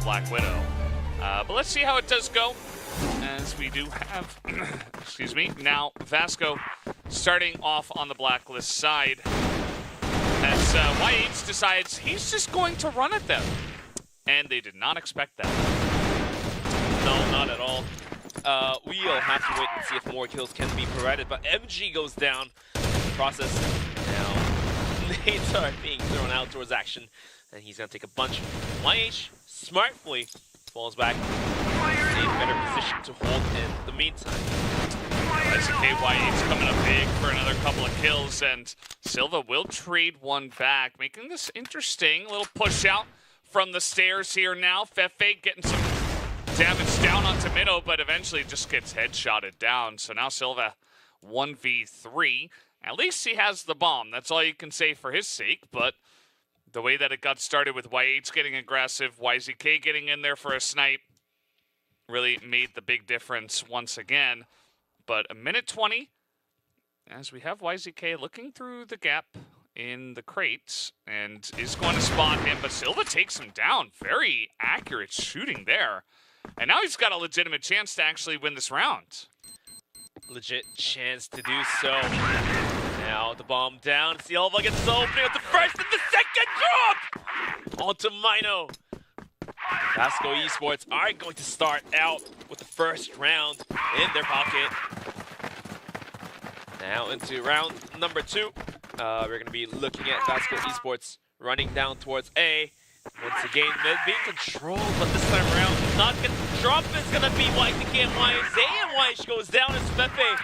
Black Widow. But let's see how it does go, as we do have, excuse me, now Vasco starting off on the Blacklist side, as YH decides he's just going to run at them. And they did not expect that. No, not at all. We'll have to wait and see if more kills can be provided, but MG goes down in the process. Now, nades are being thrown out towards action, and he's going to take a bunch. YH smartly falls back. He's in a better position to hold in the meantime. YH coming up big for another couple of kills, and Silva will trade one back, making this interesting. A little push out from the stairs here now. Fefe getting some damage down onto Minnow, but eventually just gets headshotted down. So now Silva 1v3. At least he has the bomb. That's all you can say for his sake, but the way that it got started with YH getting aggressive, YZK getting in there for a snipe, really made the big difference once again. But a minute 20, as we have YZK looking through the gap in the crates and is going to spot him, but Silva takes him down. Very accurate shooting there. And now he's got a legitimate chance to actually win this round. Legit chance to do so. Now the bomb down. Silva gets the opening with the first and the second drop! Onto Mino. Vasco Esports are going to start out with the first round in their pocket. Now into round number 2. We're going to be looking at Vasco Esports running down towards A. Once again, mid being controlled, but this time around, not going to drop is going to be YTK and YZ, and YH goes down as Fefe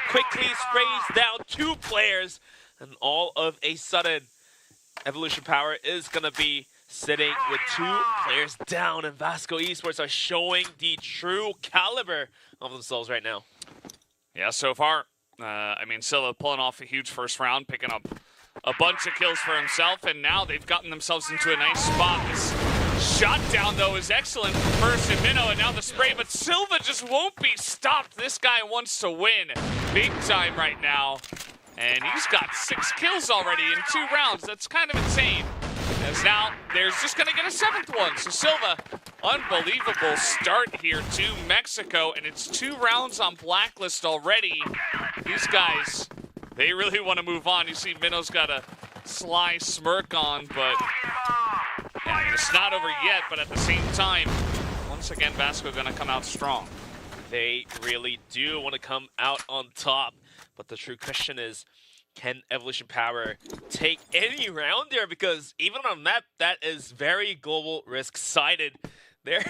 quickly sprays down 2 players, and all of a sudden, Evolution Power is going to be sitting with 2 players down, and Vasco Esports are showing the true caliber of themselves right now. Yeah, so far, I mean, Silva pulling off a huge first round, picking up a bunch of kills for himself, and now they've gotten themselves into a nice spot. This shot down, though, is excellent from First and Minnow, and now the spray, but Silva just won't be stopped. This guy wants to win big time right now, and he's got 6 kills already in 2 rounds. That's kind of insane, as now there's just going to get a 7th one. So Silva, unbelievable start here to Mexico, and it's 2 rounds on Blacklist already. These guys, they really want to move on. You see Minnow's got a sly smirk on, but yeah, it's not over yet. But at the same time, once again, Vasco going to come out strong. They really do want to come out on top. But the true question is, can Evolution Power take any round there? Because even on a map that is very global risk-sided, they're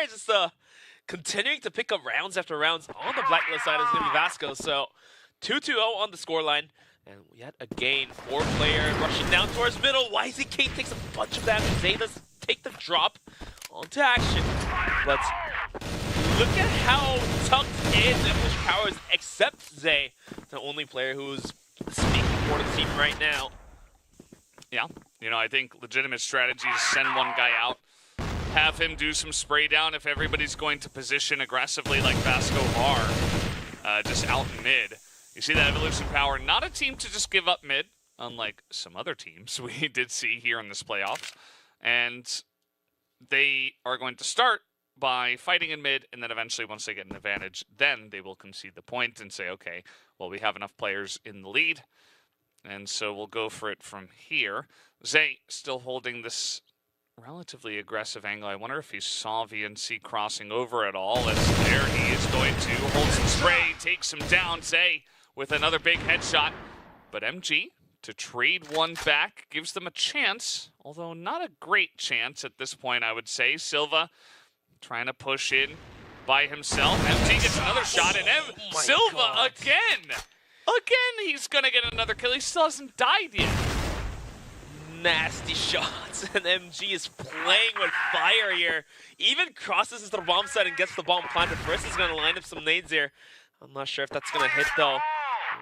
just continuing to pick up rounds after rounds on the Blacklist side. Is going to be Vasco. So 2-2-0 on the scoreline. And yet again, 4-player rushing down towards middle. YZK takes a bunch of damage. Zay does take the drop onto action. But look at how tucked in Evolution Power is, except Zay, the only player who's speaking for the team right now. Yeah, you know, I think legitimate strategy is send one guy out, have him do some spray down if everybody's going to position aggressively like Vasco are, just out in mid. You see that Evolution Power, not a team to just give up mid, unlike some other teams we did see here in this playoffs. And they are going to start by fighting in mid, and then eventually once they get an advantage, then they will concede the point and say, okay, well, we have enough players in the lead, and so we'll go for it from here. Zay still holding this relatively aggressive angle. I wonder if he saw VNC crossing over at all, as there he is going to hold some spray, takes him down. Zay with another big headshot, but MG to trade one back gives them a chance, although not a great chance at this point, I would say. Silva trying to push in by himself. MG gets another shot, and Silva God. again, he's gonna get another kill. He still hasn't died yet. Nasty shots, and MG is playing with fire here. Even crosses into the bomb site and gets the bomb planted. First is going to line up some nades here. I'm not sure if that's going to hit, though.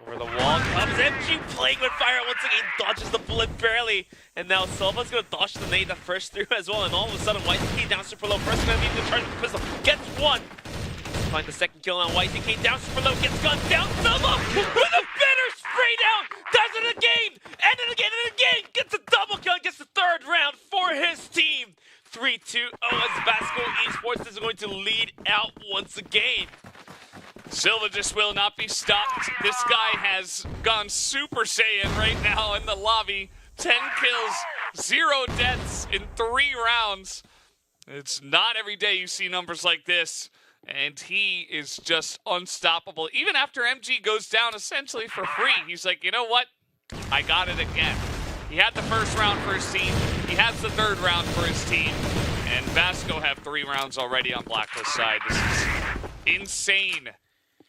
Over the wall comes MG playing with fire. Once again, dodges the bullet barely. And now Silva's going to dodge the nade that first through as well. And all of a sudden, YTK down super low. First going to be the charge with the pistol. Gets one. Find the second kill on YTK down super low. Gets gunned down. Silva with a bitter spray down. Does it again. And it again and again. Gets a double kill. Gets the 3rd round for his team. 3-2. Oh, as Vasco Esports is going to lead out once again. Silva just will not be stopped. This guy has gone Super Saiyan right now in the lobby. 10 kills, 0 deaths in 3 rounds. It's not every day you see numbers like this. And he is just unstoppable. Even after MG goes down essentially for free, he's like, you know what? I got it again. He had the first round for his team. He has the third round for his team. And Vasco have 3 rounds already on Blacklist side. This is insane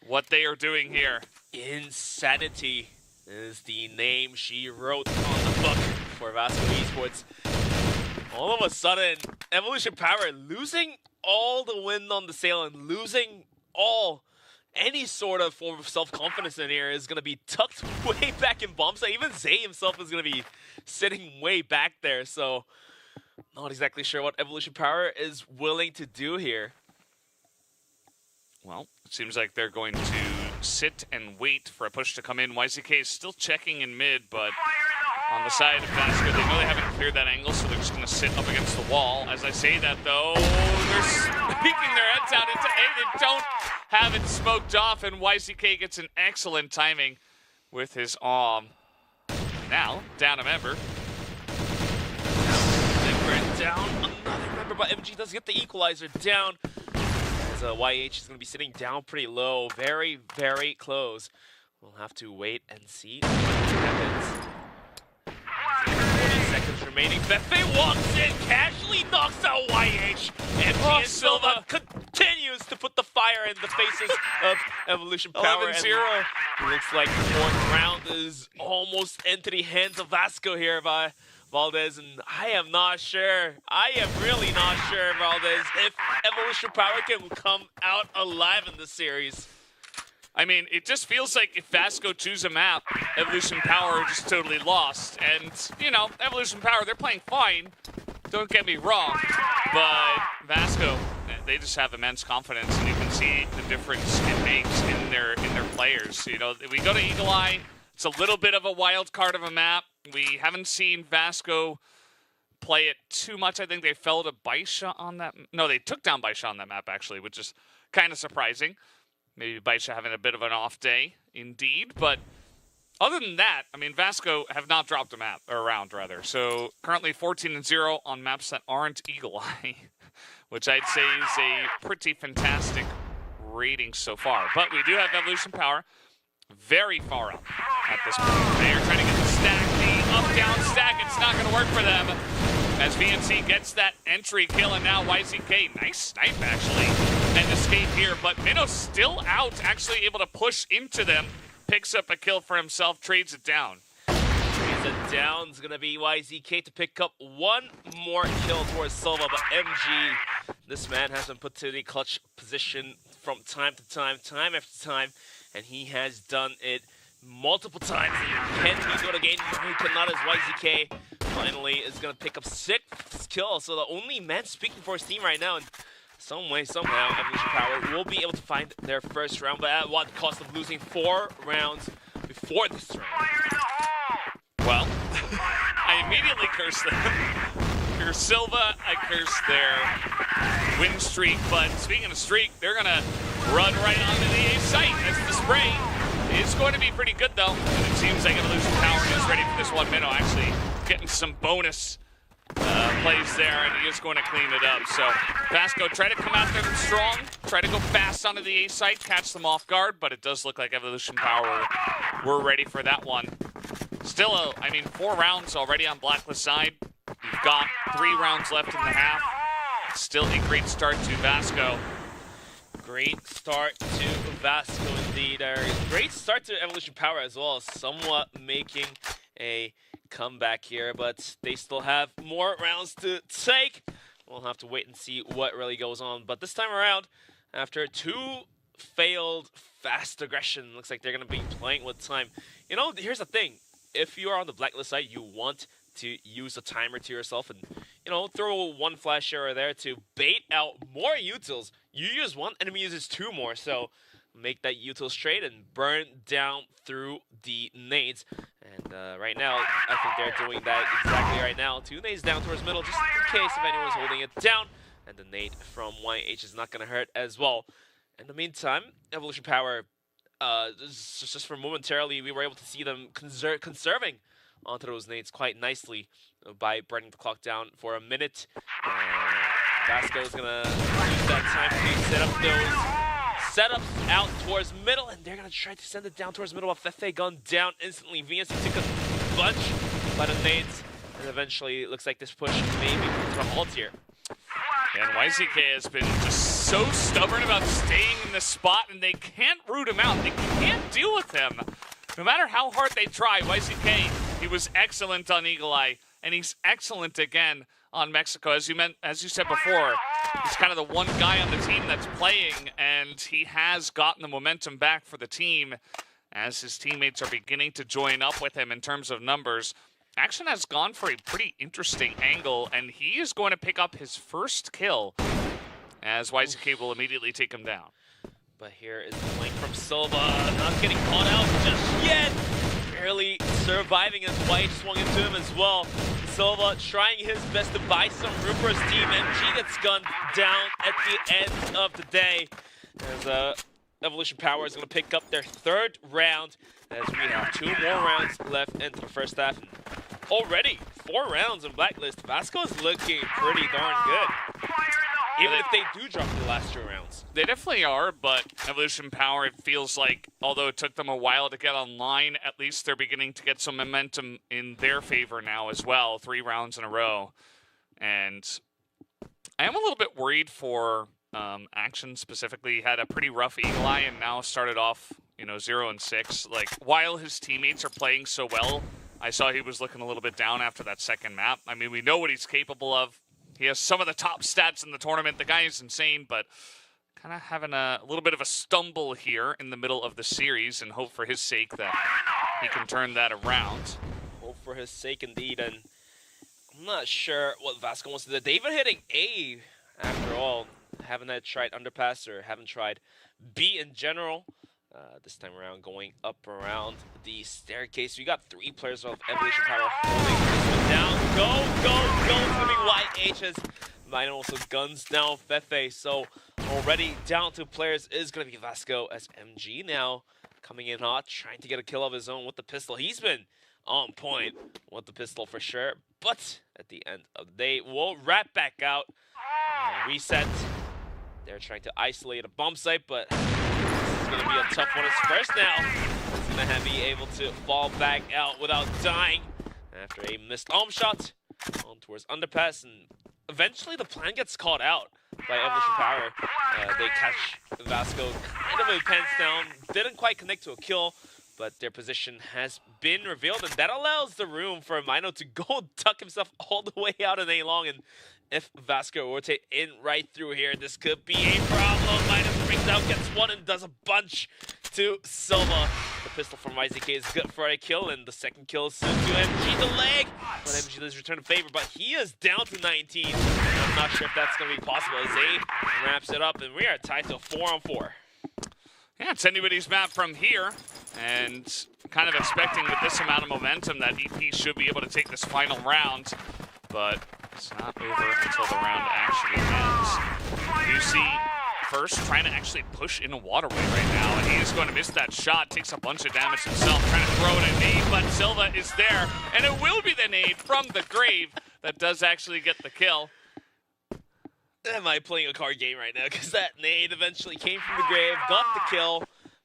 what they are doing here. Insanity is the name she wrote on the book for Vasco Esports. All of a sudden, Evolution Power losing all the wind on the sail and losing any sort of form of self-confidence in here is going to be tucked way back in bomb site. Even Zay himself is going to be sitting way back there. So, not exactly sure what Evolution Power is willing to do here. Well, it seems like they're going to sit and wait for a push to come in. YZK is still checking in mid, but on the side of Vasco, they know they haven't cleared that angle, so they're just going to sit up against the wall. As I say that, though, they're peeking their heads out into A. They don't have it smoked off, and YZK gets an excellent timing with his arm. Now, down a member. Down another member, but MG does get the equalizer down. As YH is going to be sitting down pretty low, very, very close. We'll have to wait and see what happens. 40 seconds remaining. Befe walks in, casually knocks out YH. MG and Silva continues to put the fire in the faces of Evolution Power. 11-0. Looks like the 4th round is almost into the hands of Vasco here by Valdez, and I am not sure. I am really not sure, Valdez, if Evolution Power can come out alive in this series. I mean, it just feels like if Vasco choose a map, Evolution Power are just totally lost. And, you know, Evolution Power, they're playing fine. Don't get me wrong. But Vasco, they just have immense confidence, and you can see the difference it makes in their players. You know, we go to Eagle Eye. It's a little bit of a wild card of a map. We haven't seen Vasco play it too much. I think they fell to Baisha on that. No, they took down Baisha on that map, actually, which is kind of surprising. Maybe Baisha having a bit of an off day, indeed. But other than that, I mean, Vasco have not dropped a round, rather. So currently 14-0 on maps that aren't Eagle Eye, which I'd say is a pretty fantastic rating so far. But we do have Evolution Power very far up at this point. They are trying to get the stack, the up-down stack. It's not going to work for them as VNC gets that entry kill, and now YZK, nice snipe actually, and escape here, but Minnow's still out, actually able to push into them, picks up a kill for himself, trades it down. Trades it down. It's going to be YZK to pick up one more kill towards Silva, but MG, this man has been put to the clutch position from time to time, time after time, and he has done it multiple times. Can he do it again? He cannot, as YZK finally is going to pick up 6 kills. So the only man speaking for his team right now. And some way, somehow, Evolution Power will be able to find their first round, but at what cost of losing 4 rounds before this round? Well, I immediately curse them. Curse Silva, I curse their win streak, but speaking of streak, they're going to run right onto the A site as the spray is going to be pretty good, though. And it seems like Evolution Power is ready for this one. Minnow actually getting some bonus plays there, and he is going to clean it up. So Vasco try to come out there strong, try to go fast onto the A site, catch them off guard, but it does look like Evolution Power were ready for that one. Still, I mean, 4 rounds already on Blacklist side. You've got 3 rounds left in the half. Still a great start to Vasco. Great start to Vasco indeed. Great start to Evolution Power as well, somewhat making a comeback here, but they still have more rounds to take. We'll have to wait and see what really goes on. But this time around, after 2 failed fast aggression, looks like they're going to be playing with time. You know, here's the thing. If you are on the Blacklist side, you want to use a timer to yourself and, you know, throw 1 flash arrow there to bait out more utils. You use 1, enemy uses 2 more, so make that util straight and burn down through the nades. And right now, I think they're doing that exactly right now. 2 nades down towards middle, just in case if anyone's holding it down. And the nade from YH is not going to hurt as well. In the meantime, Evolution Power, just for momentarily, we were able to see them conserving onto those nades quite nicely by bringing the clock down for a minute. Vasco's going to use that time to set up those setups out towards middle, and they're going to try to send it down towards middle. Fefe gunned down instantly. VNC took a bunch by the nades, and eventually it looks like this push may be to a halt here. And YZK has been just so stubborn about staying in the spot, and they can't root him out. They can't deal with him. No matter how hard they try, YZK, he was excellent on Eagle Eye, and he's excellent again on Mexico. As you said before, he's kind of the one guy on the team that's playing, and he has gotten the momentum back for the team as his teammates are beginning to join up with him in terms of numbers. Action has gone for a pretty interesting angle, and he is going to pick up his first kill as YZK will immediately take him down. But here is the flank from Silva, not getting caught out just yet. Barely surviving as White swung into him as well. Silva trying his best to buy some room for his team. MG gets gunned down at the end of the day. As Evolution Power is going to pick up their 3rd round as we have 2 more rounds left into the first half. And already 4 rounds in Blacklist. Vasco is looking pretty darn good. Even if they do drop the last 2 rounds. They definitely are, but Evolution Power, it feels like, although it took them a while to get online, at least they're beginning to get some momentum in their favor now as well. 3 rounds in a row. And I am a little bit worried for Action specifically. He had a pretty rough Eagle Eye and now started off, 0-6. Like, while his teammates are playing so well, I saw he was looking a little bit down after that second map. I mean, we know what he's capable of. He has some of the top stats in the tournament. The guy is insane, but kind of having a little bit of a stumble here in the middle of the series, and hope for his sake that he can turn that around. Hope for his sake indeed, and I'm not sure what Vasco wants to do. They've been hitting A after all. Haven't tried underpass or haven't tried B in general. This time around going up around the staircase. We got 3 players of Evolution Power holding this one down. Go! It's going to be YH as Mine also guns down Fefe. So already down 2 players is going to be Vasco as MG now coming in hot, trying to get a kill of his own with the pistol. He's been on point with the pistol for sure. But at the end of the day, we'll wrap back out. Reset. They're trying to isolate a bomb site, but going to be a tough one. It's first now. He's going to be able to fall back out without dying after a missed arm shot on towards underpass, and eventually the plan gets caught out by Evolution Power. They catch Vasco kind of a pants down, didn't quite connect to a kill, but their position has been revealed, and that allows the room for Mino to go tuck himself all the way out in A long. And if Vasco rotate in right through here, this could be a problem. Mino brings out, gets one, and does a bunch to Silva. The pistol from YZK is good for a kill, and the second kill is soon to MG the leg. But MG does return a favor, but he is down to 19. I'm not sure if that's going to be possible as A wraps it up, and we are tied to 4-on-4. Yeah, it's anybody's map from here, and kind of expecting with this amount of momentum that EP should be able to take this final round, but it's not over until the round actually ends. You see First trying to actually push in a waterway right now, and he is going to miss that shot, takes a bunch of damage himself, trying to throw in a nade, but Silva is there, and it will be the nade from the grave that does actually get the kill. Am I playing a card game right now? Because that nade eventually came from the grave, got the kill,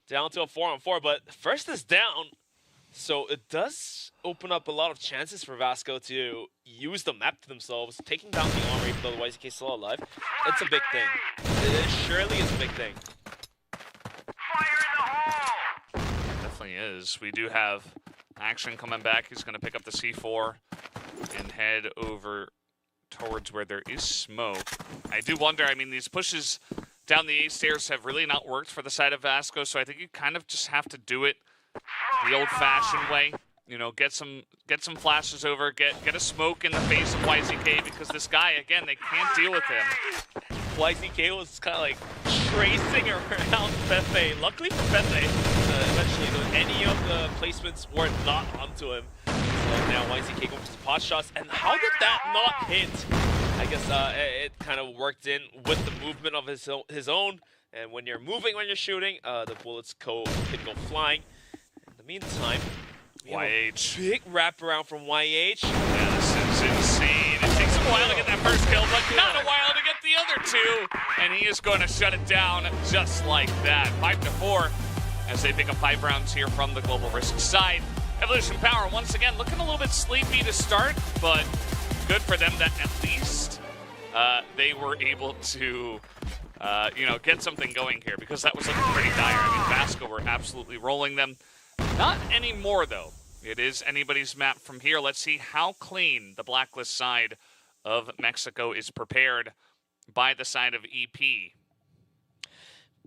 down to a 4-on-4, but First is down. So it does open up a lot of chances for Vasco to use the map to themselves, taking down the armory, even though the YZK is still alive. It's a big thing. It surely is a big thing. Definitely is. We do have Action coming back. He's going to pick up the C4 and head over towards where there is smoke. I do wonder, I mean, these pushes down the A stairs have really not worked for the side of Vasco, so I think you kind of just have to do it the old-fashioned way. You know, get some flashes over, get a smoke in the face of YZK, because this guy, again, they can't deal with him. YCK was kind of like tracing around Fefe. Luckily for Fefe, eventually any of the placements were not onto him. So now YCK goes to pot shots, and how did that not hit? I guess it kind of worked in with the movement of his own, and when you're moving, when you're shooting, the bullets can go flying. In the meantime, YH. Big wraparound from YH. Yeah, this is insane. It takes him a while to get that first kill, but not a while to get the other two. And he is going to shut it down just like that. 5-4 as they pick up 5 rounds here from the Global Risk side. Evolution Power, once again, looking a little bit sleepy to start, but good for them that at least they were able to get something going here, because that was looking pretty dire. I mean, Vasco were absolutely rolling them. Not anymore, though. It is anybody's map from here. Let's see how clean the Blacklist side of Mexico is prepared by the side of EP.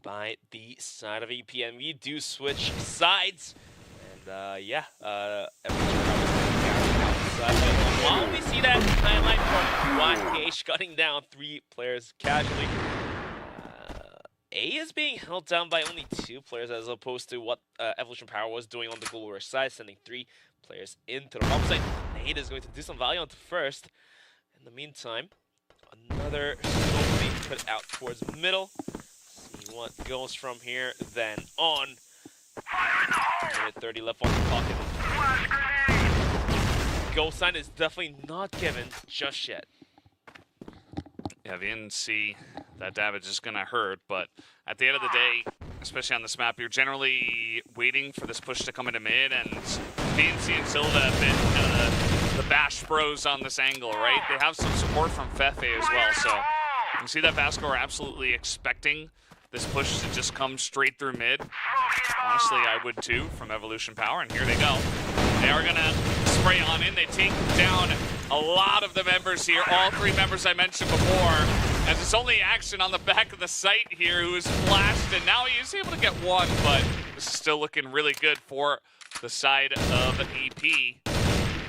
By the side of EP, and we do switch sides. And while we see that highlight from YH cutting down 3 players casually, A is being held down by only 2 players, as opposed to what Evolution Power was doing on the Global Rush side, sending 3 players into the bomb site. Nate is going to do some value on the first. In the meantime, another smoke being put out towards middle. See what goes from here, then on. Minute 30 left on the clock. Go sign is definitely not given just yet. Yeah, the NC, that damage is going to hurt, but at the end of the day, especially on this map, you're generally waiting for this push to come into mid, and VNC and Silva have been the bash bros on this angle, right? They have some support from Fefe as well, so you can see that Vasco are absolutely expecting this push to just come straight through mid. Honestly, I would too, from Evolution Power, and here they go. They are going to spray on in. They take down a lot of the members here, all 3 members I mentioned before, as it's only action on the back of the site here who is flashed, and now he is able to get 1, but this is still looking really good for the side of EP.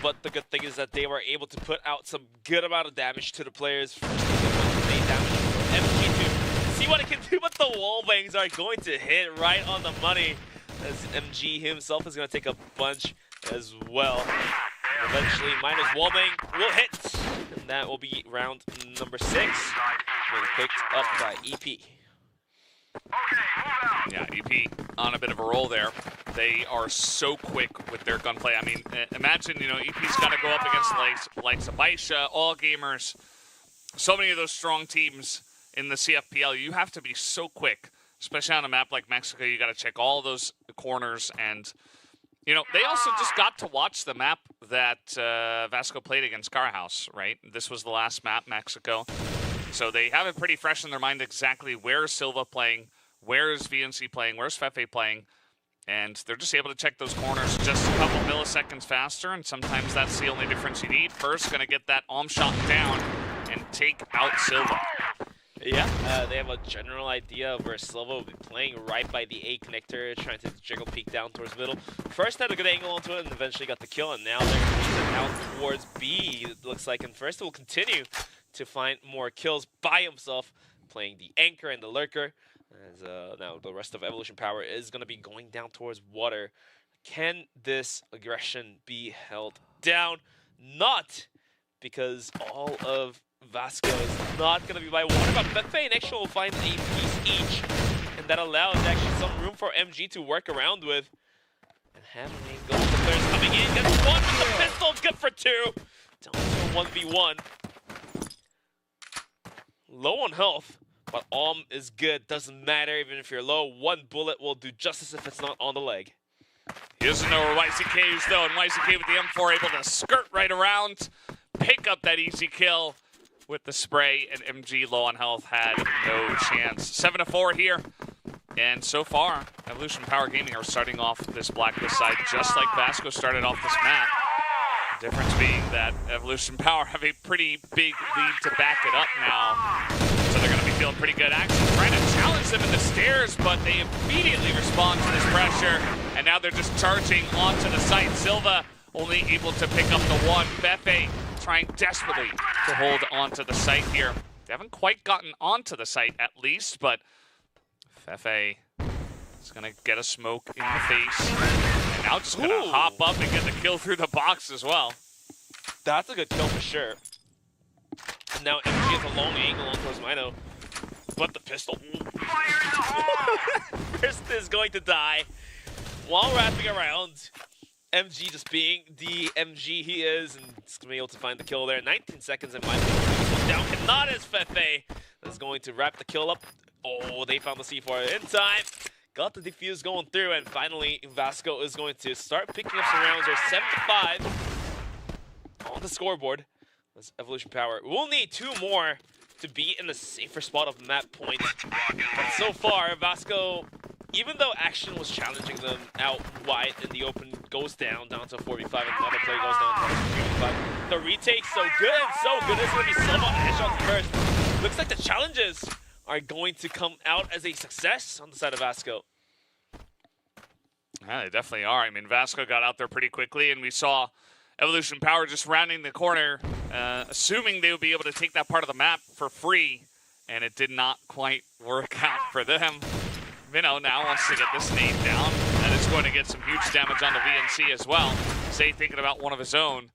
But the good thing is that they were able to put out some good amount of damage to the players. First, they damage for MG to see what it can do, but the wall bangs are going to hit right on the money, as MG himself is going to take a bunch as well. And eventually, minus wallbang will hit, and that will be round number 6, being picked up by EP. Yeah, EP on a bit of a roll there. They are so quick with their gunplay. I mean, imagine, EP's got to go up against likes of Baisha, All Gamers, so many of those strong teams in the CFPL. You have to be so quick, especially on a map like Mexico. You got to check all those corners, and they also just got to watch the map that Vasco played against Carhouse, right? This was the last map, Mexico. So they have it pretty fresh in their mind exactly where is Silva playing, where is VNC playing, where's Fefe playing, and they're just able to check those corners just a couple milliseconds faster, and sometimes that's the only difference you need. First, going to get that arm shot down and take out Silva. Yeah, they have a general idea of where Silva will be playing, right by the A connector, trying to jiggle peek down towards middle. First had a good angle onto it and eventually got the kill, and now they're moving out towards B, it looks like, and first will continue to find more kills by himself, playing the anchor and the lurker, as now the rest of Evolution Power is going to be going down towards water. Can this aggression be held down? Not, because all of Vasco is not going to be by water, but Fefe and Extra will find a piece each, and that allows actually some room for MG to work around with. And having a goal, the players coming in, gets 1 with the pistol, good for 2. Down to 1v1. Low on health, but is good, doesn't matter even if you're low. 1 bullet will do justice if it's not on the leg. He doesn't know where YCK is though, and YCK with the M4 able to skirt right around, pick up that easy kill with the spray, and MG low on health had no chance. 7-4 here, and so far, Evolution Power Gaming are starting off this Blacklist side just like Vasco started off this map. The difference being that Evolution Power have a pretty big lead to back it up now, so they're going to be feeling pretty good action. Trying to challenge them in the stairs, but they immediately respond to this pressure, and now they're just charging onto the site. Silva only able to pick up the 1. Fefe trying desperately to hold onto the site here. They haven't quite gotten onto the site at least, but Fefe is going to get a smoke in the face. And now just going to hop up and get the kill through the box as well. That's a good kill for sure. And now MG has a long angle on towards Mino. But the pistol. First is going to die while wrapping around. MG just being the MG he is, and he's going to be able to find the kill there. 19 seconds and Mino down. Cannot as Fefe is going to wrap the kill up. Oh, they found the C4 in time. Got the defuse going through, and finally Vasco is going to start picking up some rounds. They're 7-5 on the scoreboard. This Evolution Power will need 2 more to be in the safer spot of map point. But so far, Vasco, even though Action was challenging them out wide in the open, goes down to 4v5, and another player goes down to 3v5. The retake's so good. It's going to be Silva on the headshots first. Looks like the challenges are going to come out as a success on the side of Vasco. Yeah, they definitely are. I mean, Vasco got out there pretty quickly, and we saw Evolution Power just rounding the corner, assuming they would be able to take that part of the map for free, and it did not quite work out for them. Minnow now wants to get this nade down, and it's going to get some huge damage on the VNC as well. Zay thinking about one of his own,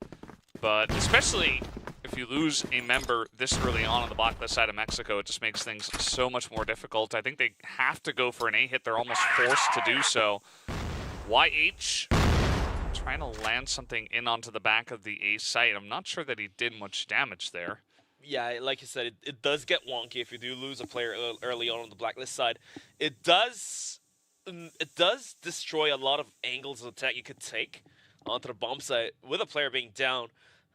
but especially if you lose a member this early on the blacklist side of Mexico, it just makes things so much more difficult. I think they have to go for an A hit. They're almost forced to do so. YH trying to land something in onto the back of the A site. I'm not sure that he did much damage there. Yeah, like you said, it does get wonky if you do lose a player early on the blacklist side. It does destroy a lot of angles of attack you could take onto the bomb site with a player being down.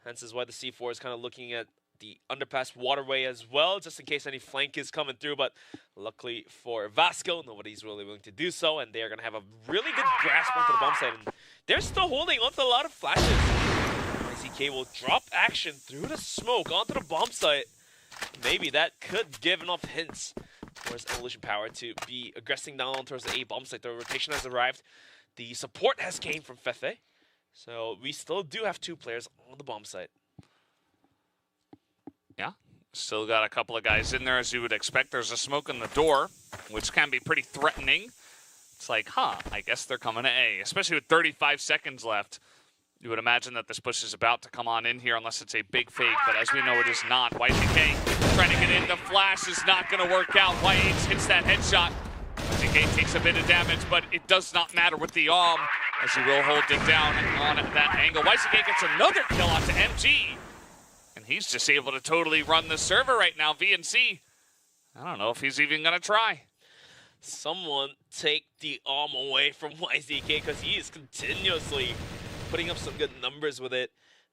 Hence is why the C4 is kind of looking at the underpass waterway as well, just in case any flank is coming through. But luckily for Vasco, nobody's really willing to do so, and they're going to have a really good grasp onto the bomb site. And they're still holding onto a lot of flashes. ICK will drop Action through the smoke onto the bomb site. Maybe that could give enough hints towards Evolution Power to be aggressing down towards the A bomb site. The rotation has arrived. The support has came from Fefe. So we still do have 2 players on the bomb site. Yeah, still got a couple of guys in there as you would expect. There's a smoke in the door, which can be pretty threatening. It's like, I guess they're coming to A, especially with 35 seconds left. You would imagine that this push is about to come on in here unless it's a big fake, but as we know, it is not. YCK trying to get in. The flash is not going to work out. YH hits that headshot. YCK takes a bit of damage, but it does not matter with the arm, as he will hold it down on that angle. YCK gets another kill onto MG, and he's just able to totally run the server right now. VNC, I don't know if he's even going to try. Someone take the arm away from YZK, because he is continuously putting up some good numbers with it.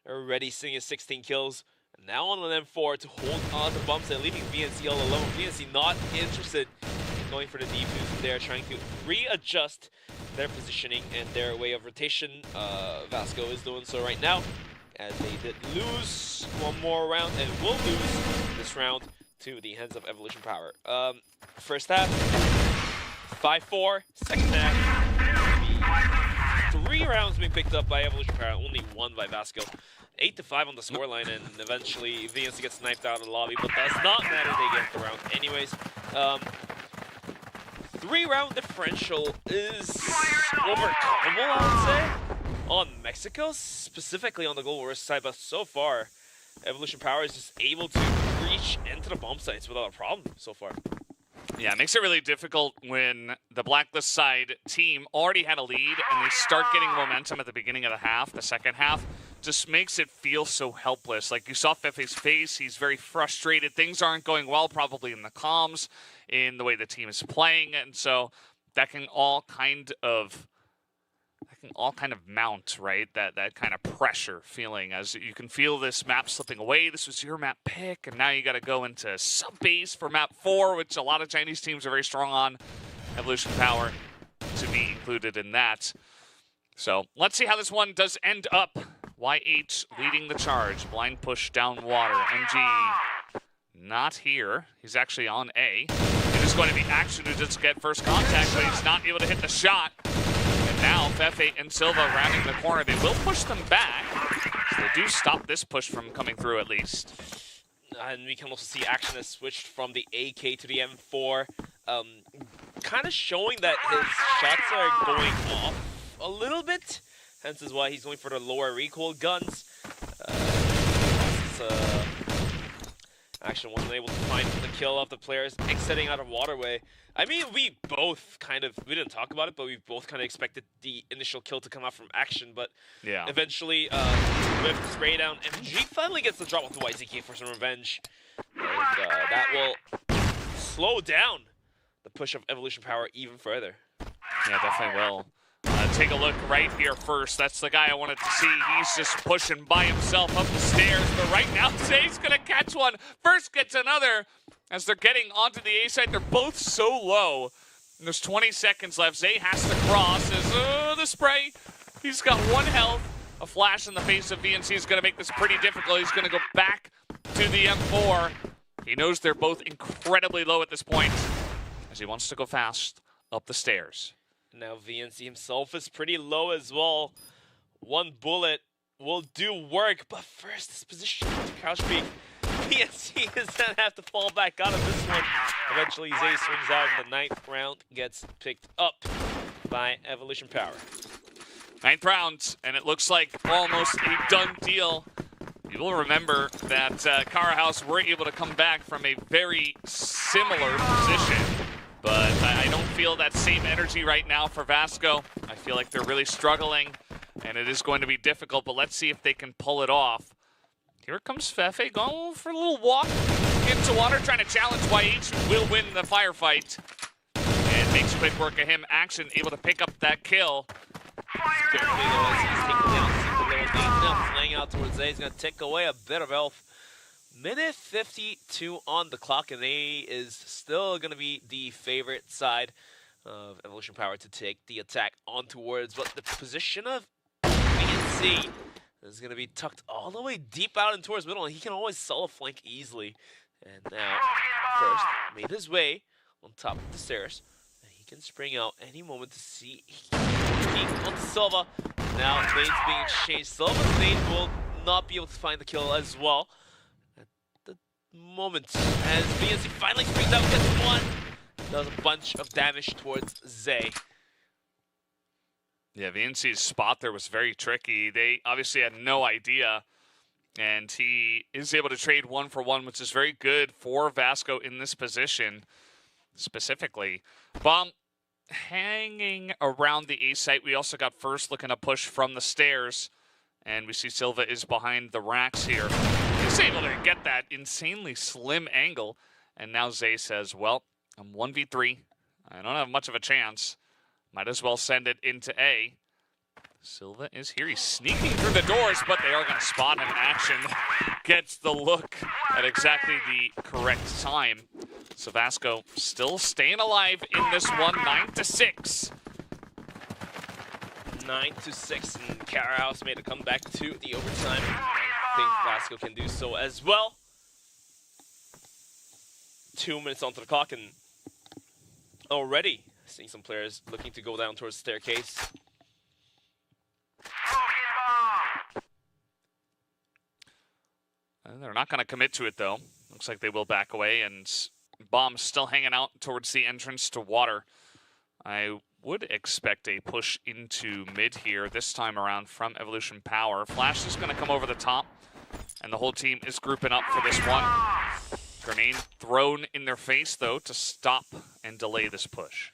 Already seeing his 16 kills. And now on an M4 to hold on to the bump set, leaving VNC all alone. VNC not interested in going for the defuse. They're trying to readjust their positioning and their way of rotation. Vasco is doing so right now, as they did lose one more round and will lose this round to the hands of Evolution Power. First half, 5-4. Second half, 3 rounds being picked up by Evolution Power, only 1 by Vasco. 8-5 on the scoreline, and eventually VNC gets sniped out of the lobby, but does not matter, they get the round anyways. 3-round differential is overcomable, I would say, on Mexico, specifically on the global risk side, but so far, Evolution Power is just able to reach into the bomb sites without a problem so far. Yeah, it makes it really difficult when the blacklist side team already had a lead and they start getting momentum at the beginning of the half. The second half just makes it feel so helpless. Like you saw Fefe's face, he's very frustrated. Things aren't going well probably in the comms, in the way the team is playing, and so that can all kind of mount, right? That kind of pressure feeling as you can feel this map slipping away. This was your map pick, and now you got to go into sub-base for map 4, which a lot of Chinese teams are very strong on. Evolution Power to be included in that. So let's see how this one does end up. YH leading the charge. Blind push down water. MG not here. He's actually on A. It is going to be Action who just get first contact, but he's not able to hit the shot. Now, Fefe and Silva rounding the corner. They will push them back. So they do stop this push from coming through at least. And we can also see Action has switched from the AK to the M4, kind of showing that his shots are going off a little bit. Hence is why he's going for the lower recoil guns. Action wasn't able to find the kill of the players exiting out of Waterway. I mean, we didn't talk about it, but we both kind of expected the initial kill to come out from Action, but yeah, eventually, with the spray down, MG finally gets the drop with the YZK for some revenge. And that will slow down the push of Evolution Power even further. Yeah, definitely will. Take a look right here first. That's the guy I wanted to see. He's just pushing by himself up the stairs, but right now, Zay's gonna catch one. First gets another. As they're getting onto the A side, they're both so low. And there's 20 seconds left. Zay has to cross. The spray. He's got 1 health. A flash in the face of VNC is going to make this pretty difficult. He's going to go back to the M4. He knows they're both incredibly low at this point, as he wants to go fast up the stairs. Now VNC himself is pretty low as well. 1 bullet will do work, but first this position to crouch peek. VNC is going to have to fall back out of this one. Eventually Zay swings out in the 9th round, gets picked up by Evolution Power. 9th round, and it looks like almost a done deal. You will remember that Kara House were able to come back from a very similar position, but I don't feel that same energy right now for Vasco. I feel like they're really struggling, and it is going to be difficult, but let's see if they can pull it off. Here comes Fefe going for a little walk into water, trying to challenge YH, who will win the firefight. And makes quick work of him. Action able to pick up that kill. He's taking down the little now flying out towards A. He's going to take away a bit of health. Minute 52 on the clock, and A is still going to be the favorite side of Evolution Power to take the attack on towards. But the position of VNC is going to be tucked all the way deep out and towards middle, and he can always solo flank easily. And now, first, made his way on top of the stairs. And he can spring out any moment to see on Silva. Now, nades being exchanged. Silva's nade will not be able to find the kill as well. At the moment, as VNC finally springs out, gets 1. Does a bunch of damage towards Zay. Yeah, VNC's spot there was very tricky. They obviously had no idea, and he is able to trade 1 for 1, which is very good for Vasco in this position, specifically. Bomb hanging around the A site. We also got first looking to push from the stairs, and we see Silva is behind the racks here. He's able to get that insanely slim angle, and now Zay says, well, I'm 1v3. I don't have much of a chance. Might as well send it into A. Silva is here. He's sneaking through the doors, but they are going to spot him. Action gets the look at exactly the correct time. So Vasco still staying alive in this one, 9-6. 9-6, and Kara House made a comeback to the overtime. I think Vasco can do so as well. 2 minutes onto the clock, and already seeing some players looking to go down towards the staircase. And they're not going to commit to it, though. Looks like they will back away, and Bomb's still hanging out towards the entrance to water. I would expect a push into mid here this time around from Evolution Power. Flash is going to come over the top, and the whole team is grouping up for this one. Grenade thrown in their face, though, to stop and delay this push.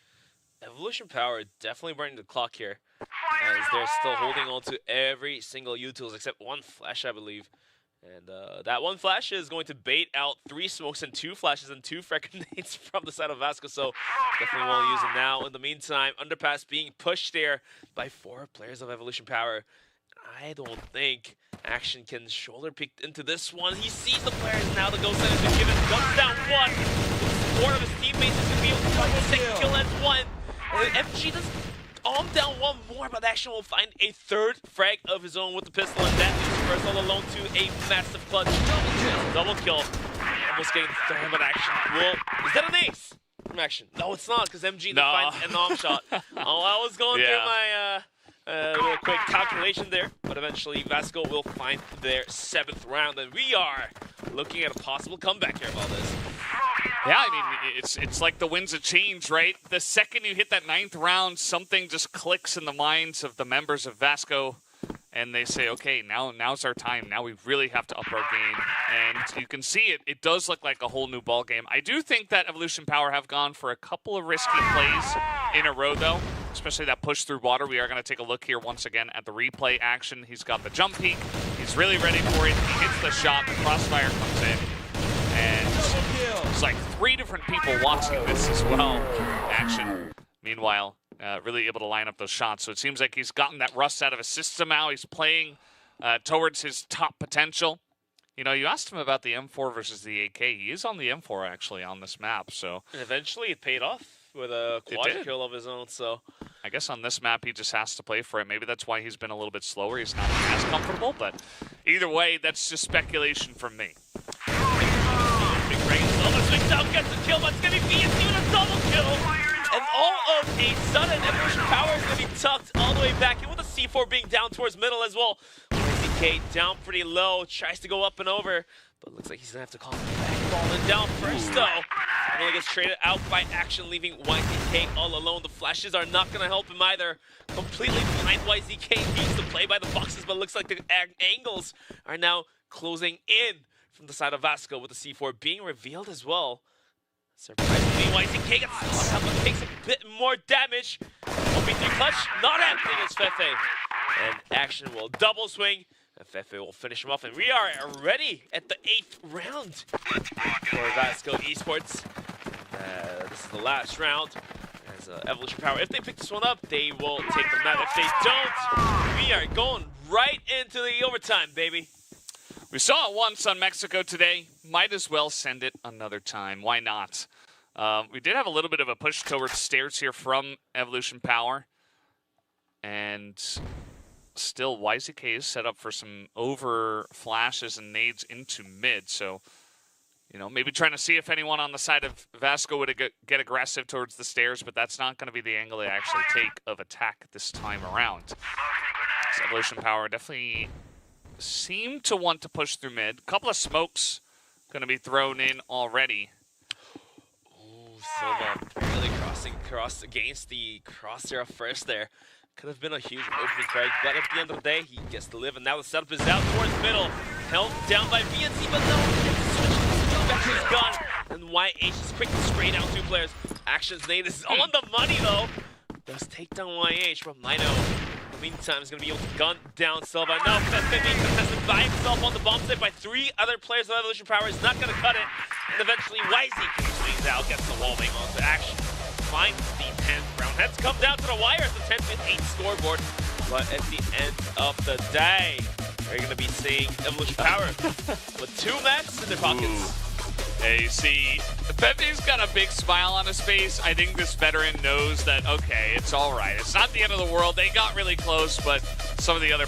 Evolution Power definitely burning the clock here, as they're still holding on to every single utils except 1 flash, I believe. And that 1 flash is going to bait out 3 smokes and 2 flashes and 2 frag grenades from the side of Vasco, so definitely won't use them now. In the meantime, underpass being pushed there by 4 players of Evolution Power. I don't think Action can shoulder peek into this one. He sees the players now. The ghost side has been given. Guns down 1. The support of his teammates is going to be able to find the second kill at 1. MG does down 1 more, but Action will find a 3rd frag of his own with the pistol, and that leads first all alone to a massive clutch. Double kill. Almost getting the 3rd, but Action will... Is that an ace from Action? No, it's not, because MG finds a nom shot. Oh, I was going through A little quick calculation there, but eventually Vasco will find their 7th round, and we are looking at a possible comeback here, Valdez. Yeah, I mean, it's like the winds of change, right? The second you hit that 9th round, something just clicks in the minds of the members of Vasco, and they say, okay, now's our time. Now we really have to up our game. And you can see it. It does look like a whole new ball game. I do think that Evolution Power have gone for a couple of risky plays in a row, though, especially that push through water. We are going to take a look here once again at the replay action. He's got the jump peak. He's really ready for it. He hits the shot. The crossfire comes in. And it's like 3 different people watching this as well. Action. Meanwhile, really able to line up those shots. So it seems like he's gotten that rust out of his system now. He's playing towards his top potential. You know, you asked him about the M4 versus the AK. He is on the M4, actually, on this map. So And eventually it paid off with a quad kill of his own. So I guess on this map, he just has to play for it. Maybe that's why he's been a little bit slower. He's not as comfortable. But either way, that's just speculation from me. Big Dragon Silva swings down, gets the kill, but it's going to be BNC with a double kill. And all of a sudden, Evolution Power is going to be tucked all the way back in with the C4 being down towards middle as well. YZK down pretty low, tries to go up and over, but looks like he's going to have to call him back. Falling down first, though. Finally gets traded out by Action, leaving YZK all alone. The flashes are not going to help him either. Completely blind YZK needs to play by the boxes, but looks like the angles are now closing in from the side of Vasco with the C4 being revealed as well. Surprisingly, YZK gets caught out, but takes a bit more damage. OP3 clutch, not happening as Fefe. And Action will double swing, and Fefe will finish him off. And we are already at the 8th round for Vasco Esports. This is the last round. As Evolution Power, if they pick this one up, they will take the map. If they don't, we are going right into the overtime, baby. We saw it once on Mexico today. Might as well send it another time. Why not? We did have a little bit of a push towards stairs here from Evolution Power. And still, YZK is set up for some over flashes and nades into mid. So, you know, maybe trying to see if anyone on the side of Vasco would get aggressive towards the stairs, but that's not going to be the angle they actually take of attack this time around. So Evolution Power definitely seem to want to push through mid. A couple of smokes going to be thrown in already. Ooh, Silva barely crossed against the crosshair first there. Could have been a huge opening frag, but at the end of the day, he gets to live, and now the setup is out towards middle. Held down by BNC, but no, he gets to switch back to his gun. And YH is quick to spray down 2 players. Action's nade is on the money, though. Does take down YH from Lino. Meantime, he's going to be able to gun down Silva. No, Fefe being contested by himself on the bomb site by 3 other players of Evolution Power is not going to cut it. And eventually, YZK swings out, gets the wall bang onto Action. Finds the 10th round. Heads come down to the wire at the 10-8 scoreboard. But at the end of the day, we're going to be seeing Evolution Power with 2 mats in their pockets. Hey, see, Pepe's got a big smile on his face. I think this veteran knows that, okay, it's all right. It's not the end of the world. They got really close, but some of the other